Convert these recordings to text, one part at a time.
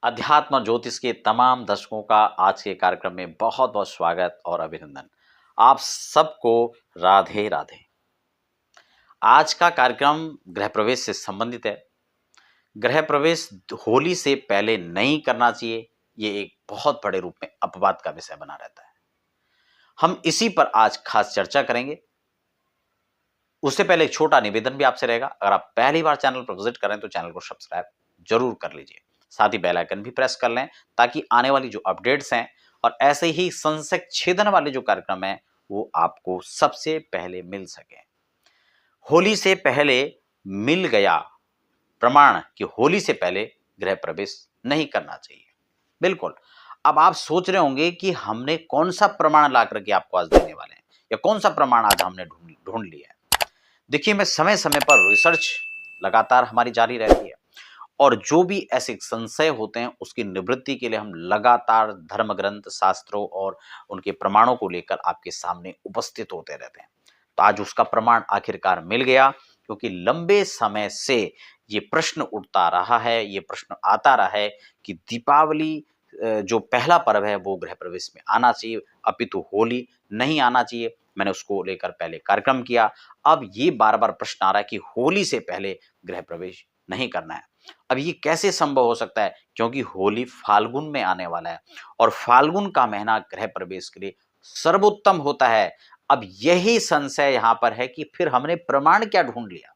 अध्यात्म ज्योतिष के तमाम दर्शकों का आज के कार्यक्रम में बहुत बहुत स्वागत और अभिनंदन। आप सबको राधे राधे। आज का कार्यक्रम गृह प्रवेश से संबंधित है। गृह प्रवेश होली से पहले नहीं करना चाहिए, ये एक बहुत बड़े रूप में अपवाद का विषय बना रहता है। हम इसी पर आज खास चर्चा करेंगे। उससे पहले एक छोटा निवेदन भी आपसे रहेगा। अगर आप पहली बार चैनल पर विजिट करें तो चैनल को सब्सक्राइब जरूर कर लीजिए, साथ ही बेल आइकन भी प्रेस कर लें ताकि आने वाली जो अपडेट्स हैं और ऐसे ही संशय छेदन वाले जो कार्यक्रम हैं वो आपको सबसे पहले मिल सके। होली से पहले मिल गया प्रमाण कि होली से पहले गृह प्रवेश नहीं करना चाहिए। बिल्कुल। अब आप सोच रहे होंगे कि हमने कौन सा प्रमाण ला करके आपको आज देने वाले हैं या कौन सा प्रमाण आज हमने ढूंढ लिया है। देखिए, मैं समय समय पर रिसर्च लगातार हमारी जारी रहती है और जो भी ऐसे संशय होते हैं उसकी निवृत्ति के लिए हम लगातार धर्म ग्रंथ, शास्त्रों और उनके प्रमाणों को लेकर आपके सामने उपस्थित होते रहते हैं। तो आज उसका प्रमाण आखिरकार मिल गया, क्योंकि लंबे समय से ये प्रश्न उठता रहा है, ये प्रश्न आता रहा है कि दीपावली जो पहला पर्व है वो गृह प्रवेश में आना चाहिए, अपितु होली नहीं आना चाहिए। मैंने उसको लेकर पहले कार्यक्रम किया। अब ये बार बार प्रश्न आ रहा है कि होली से पहले गृह प्रवेश नहीं करना है। अब ये कैसे संभव हो सकता है, क्योंकि होली फाल्गुन में आने वाला है और फाल्गुन का महीना गृह प्रवेश के लिए सर्वोत्तम होता है। अब यही संशय यहां पर है कि फिर हमने प्रमाण क्या ढूंढ लिया,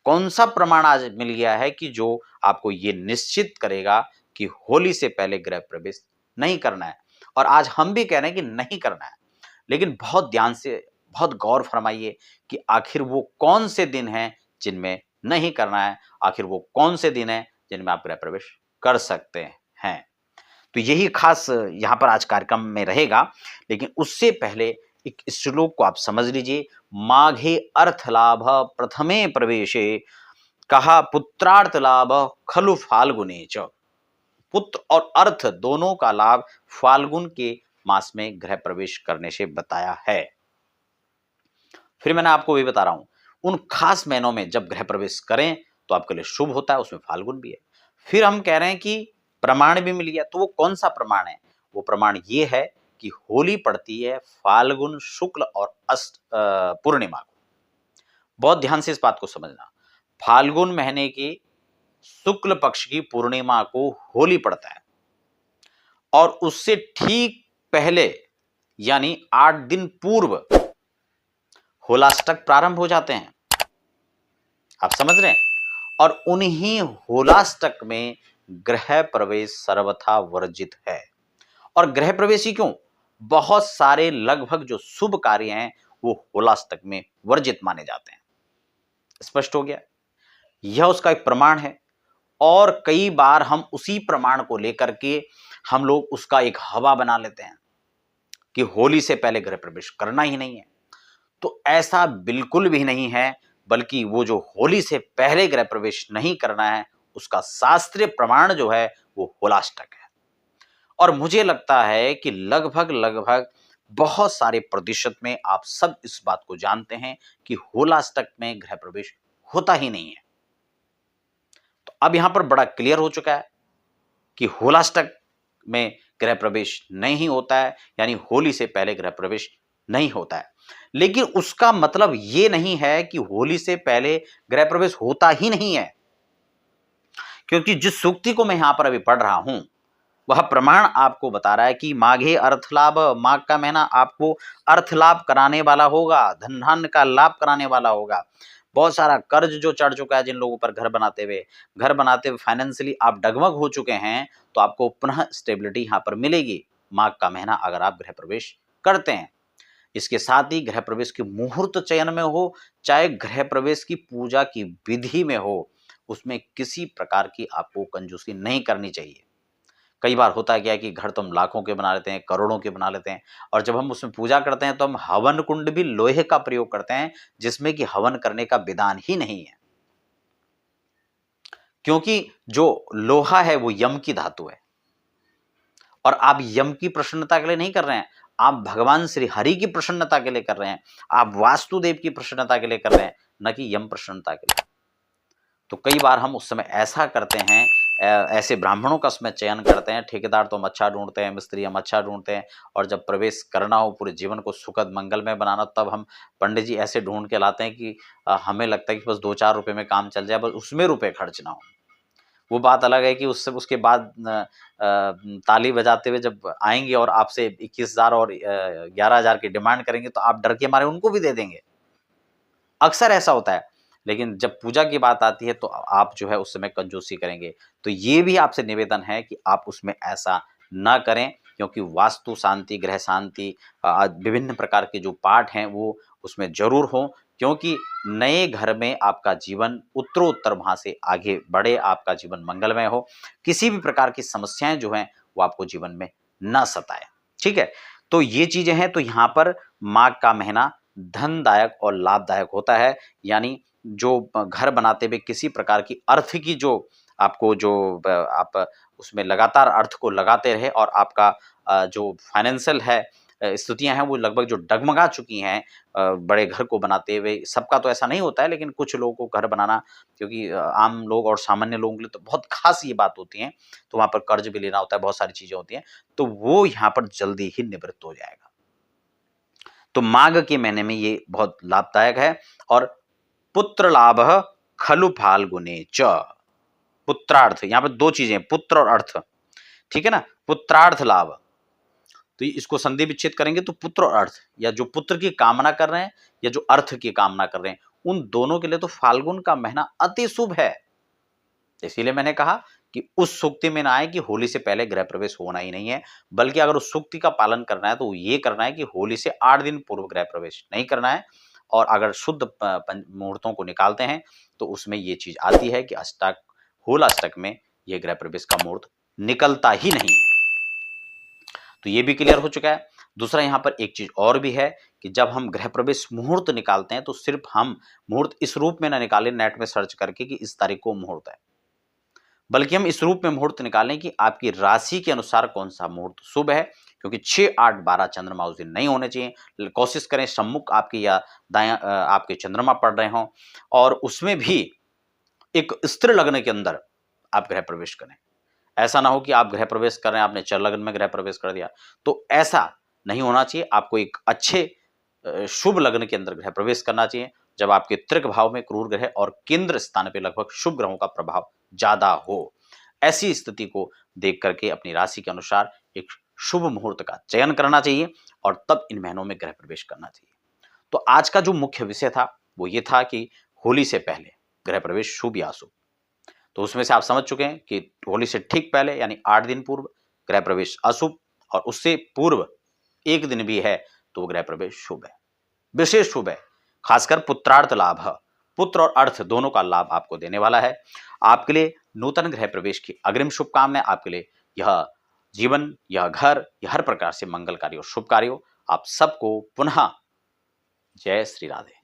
कौन सा प्रमाण आज मिल गया है कि जो आपको ये निश्चित करेगा कि होली से पहले गृह प्रवेश नहीं करना है। और आज हम भी कह रहे हैं कि नहीं करना है, लेकिन बहुत ध्यान से, बहुत गौर फरमाइए कि आखिर वो कौन से दिन हैं जिनमें नहीं करना है, आखिर वो कौन से दिन हैं जिनमें आप गृह प्रवेश कर सकते हैं। तो यही खास यहाँ पर आज कार्यक्रम में रहेगा। लेकिन उससे पहले एक श्लोक को आप समझ लीजिए। माघे अर्थ लाभ प्रथमे प्रवेशे, कहा पुत्रार्थ लाभ खलु फाल्गुने च। पुत्र और अर्थ दोनों का लाभ फाल्गुन के मास में गृह प्रवेश करने से बताया है। फिर मैंने आपको भी बता रहा हूं, उन खास महीनों में जब गृह प्रवेश करें तो आपके लिए शुभ होता है, उसमें फाल्गुन भी है। फिर हम कह रहे हैं कि प्रमाण भी मिल गया, तो वो कौन सा प्रमाण है? वो प्रमाण ये है कि होली पड़ती है फाल्गुन शुक्ल और अष्ट पूर्णिमा को। बहुत ध्यान से इस बात को समझना। फाल्गुन महीने की शुक्ल पक्ष की पूर्णिमा को होली पड़ता है और उससे ठीक पहले यानी 8 दिन पूर्व होलाष्टक प्रारंभ हो जाते हैं। आप समझ रहे हैं? और उन्हीं होलाष्टक में गृह प्रवेश सर्वथा वर्जित है। और गृह प्रवेश ही क्यों, बहुत सारे लगभग जो शुभ कार्य हैं वो होलाष्टक में वर्जित माने जाते हैं। स्पष्ट हो गया? यह उसका एक प्रमाण है। और कई बार हम उसी प्रमाण को लेकर के हम लोग उसका एक हवा बना लेते हैं कि होली से पहले गृह प्रवेश करना ही नहीं है। तो ऐसा बिल्कुल भी नहीं है, बल्कि वो जो होली से पहले गृह प्रवेश नहीं करना है उसका शास्त्रीय प्रमाण जो है वो होलाष्टक है। और मुझे लगता है कि लगभग बहुत सारे प्रतिशत में आप सब इस बात को जानते हैं कि होलाष्टक में गृह प्रवेश होता ही नहीं है। तो अब यहां पर बड़ा क्लियर हो चुका है कि होलाष्टक में गृह प्रवेश नहीं होता है, यानी होली से पहले गृह प्रवेश नहीं होता है। लेकिन उसका मतलब यह नहीं है कि होली से पहले गृह प्रवेश होता ही नहीं है, क्योंकि जिस सूक्ति को मैं यहां पर अभी पढ़ रहा हूं वह प्रमाण आपको बता रहा है कि माघे अर्थ लाभ, माघ का महीना आपको अर्थ लाभ कराने वाला होगा, धन धान्य का लाभ कराने वाला होगा। बहुत सारा कर्ज जो चढ़ चुका है जिन लोगों पर घर बनाते हुए फाइनेंशियली आप डगमग हो चुके हैं, तो आपको पुनः स्टेबिलिटी यहां पर मिलेगी माघ का महीना अगर आप गृह प्रवेश करते हैं। इसके साथ ही गृह प्रवेश के मुहूर्त चयन में हो, चाहे गृह प्रवेश की पूजा की विधि में हो, उसमें किसी प्रकार की आपको कंजूसी नहीं करनी चाहिए। कई बार होता क्या है कि घर तो हम लाखों के बना लेते हैं, करोड़ों के बना लेते हैं, और जब हम उसमें पूजा करते हैं तो हम हवन कुंड भी लोहे का प्रयोग करते हैं, जिसमें कि हवन करने का विधान ही नहीं है, क्योंकि जो लोहा है वो यम की धातु है। और आप यम की प्रसन्नता के लिए नहीं कर रहे हैं, आप भगवान श्री हरि की प्रसन्नता के लिए कर रहे हैं, आप वास्तुदेव की प्रसन्नता के लिए कर रहे हैं, न कि यम प्रसन्नता के लिए। तो कई बार हम उस समय ऐसा करते हैं ऐसे ब्राह्मणों का उसमें चयन करते हैं। ठेकेदार तो हम अच्छा ढूंढते हैं, मिस्त्री हम अच्छा ढूंढते हैं, और जब प्रवेश करना हो, पूरे जीवन को सुखद मंगलमय बनाना, तब हम पंडित जी ऐसे ढूंढ के लाते हैं कि हमें लगता है कि बस 2-4 रुपए में काम चल जाए, बस उसमें रुपए खर्च ना हो। वो बात अलग है कि उससे उसके बाद ताली बजाते हुए जब आएँगे और आपसे 21,000 और 11,000 की डिमांड करेंगे, तो आप डर के मारे उनको भी दे देंगे। अक्सर ऐसा होता है, लेकिन जब पूजा की बात आती है तो आप जो है उस समय कंजूसी करेंगे। तो ये भी आपसे निवेदन है कि आप उसमें ऐसा ना करें, क्योंकि वास्तु शांति, ग्रह शांति, विभिन्न प्रकार के जो पाठ हैं वो उसमें ज़रूर हों, क्योंकि नए घर में आपका जीवन उत्तरोत्तर वहाँ से आगे बढ़े, आपका जीवन मंगलमय हो, किसी भी प्रकार की समस्याएँ जो हैं वो आपको जीवन में ना सताएँ। ठीक है? तो ये चीज़ें हैं, तो यहाँ पर माघ का महीना धनदायक और लाभदायक होता है। यानी जो घर बनाते हुए किसी प्रकार की अर्थ की जो आपको जो आप उसमें लगातार अर्थ को लगाते रहे, और आपका जो फाइनेंशियल है स्थितियाँ हैं वो लगभग जो डगमगा चुकी हैं बड़े घर को बनाते हुए। सबका तो ऐसा नहीं होता है, लेकिन कुछ लोगों को घर बनाना, क्योंकि आम लोग और सामान्य लोगों के लिए तो बहुत खास ये बात होती है, तो वहाँ पर कर्ज भी लेना होता है, बहुत सारी चीज़ें होती हैं, तो वो यहाँ पर जल्दी ही निवृत्त हो जाएगा। तो माघ के महीने में ये बहुत लाभदायक है। और पुत्र लाभ खलु फाल्गुने च, पुत्रार्थ, यहाँ पे 2 चीजें, पुत्र और अर्थ, ठीक है ना, पुत्रार्थ लाभ। तो इसको संधि विच्छेद करेंगे तो पुत्र और अर्थ, या जो पुत्र की कामना कर रहे हैं या जो अर्थ की कामना कर रहे हैं, उन दोनों के लिए तो फाल्गुन का महीना अति शुभ है। इसीलिए मैंने कहा कि उस सूक्ति में ना आए कि होली से पहले गृह प्रवेश होना ही नहीं है, बल्कि अगर उस सूक्ति का पालन करना है तो ये करना है कि होली से 8 दिन पूर्व गृह प्रवेश नहीं करना है। और अगर शुद्ध मुहूर्तों को निकालते हैं तो उसमें ये चीज आती है कि अष्टक, होल अष्टक में ये गृह प्रवेश का मुहूर्त निकलता ही नहीं है। तो ये भी क्लियर हो चुका है। दूसरा यहाँ पर एक चीज और भी है कि जब हम गृह प्रवेश मुहूर्त निकालते हैं तो सिर्फ हम मुहूर्त इस रूप में ना निकालें नेट में सर्च करके कि इस तारीख को मुहूर्त है, बल्कि हम इस रूप में मुहूर्त निकालें कि आपकी राशि के अनुसार कौन सा मुहूर्त शुभ है, क्योंकि 6, 8, 12 चंद्रमा उस दिन नहीं होने चाहिए। कोशिश करें सम्मुख आपके या दाया आपके चंद्रमा पड़ रहे हों, और उसमें भी एक स्थिर लग्न के अंदर आप गृह प्रवेश करें। ऐसा ना हो कि आप गृह प्रवेश कर रहे हैं, आपने चर लग्न में गृह प्रवेश कर दिया, तो ऐसा नहीं होना चाहिए। आपको एक अच्छे शुभ लग्न के अंदर गृह प्रवेश करना चाहिए, जब आपके तृक भाव में क्रूर ग्रह और केंद्र स्थान पे लगभग शुभ ग्रहों का प्रभाव ज्यादा हो। ऐसी स्थिति को देख करके अपनी राशि के अनुसार एक शुभ मुहूर्त का चयन करना चाहिए, और तब इन महीनों में गृह प्रवेश करना चाहिए। तो आज का जो मुख्य विषय था वो ये था कि होली से पहले गृह प्रवेश शुभ या अशुभ। तो उसमें से आप समझ चुके हैं कि होली से ठीक पहले यानी 8 दिन पूर्व गृह प्रवेश अशुभ, और उससे पूर्व 1 दिन भी है तो गृह प्रवेश शुभ है, विशेष शुभ है। खासकर पुत्रार्थ लाभ, पुत्र और अर्थ दोनों का लाभ आपको देने वाला है। आपके लिए नूतन गृह प्रवेश की अग्रिम शुभकामनाएं। आपके लिए यह जीवन, यह घर, यह हर प्रकार से मंगलकारी और शुभकारी हो। आप सबको पुनः जय श्री राधे।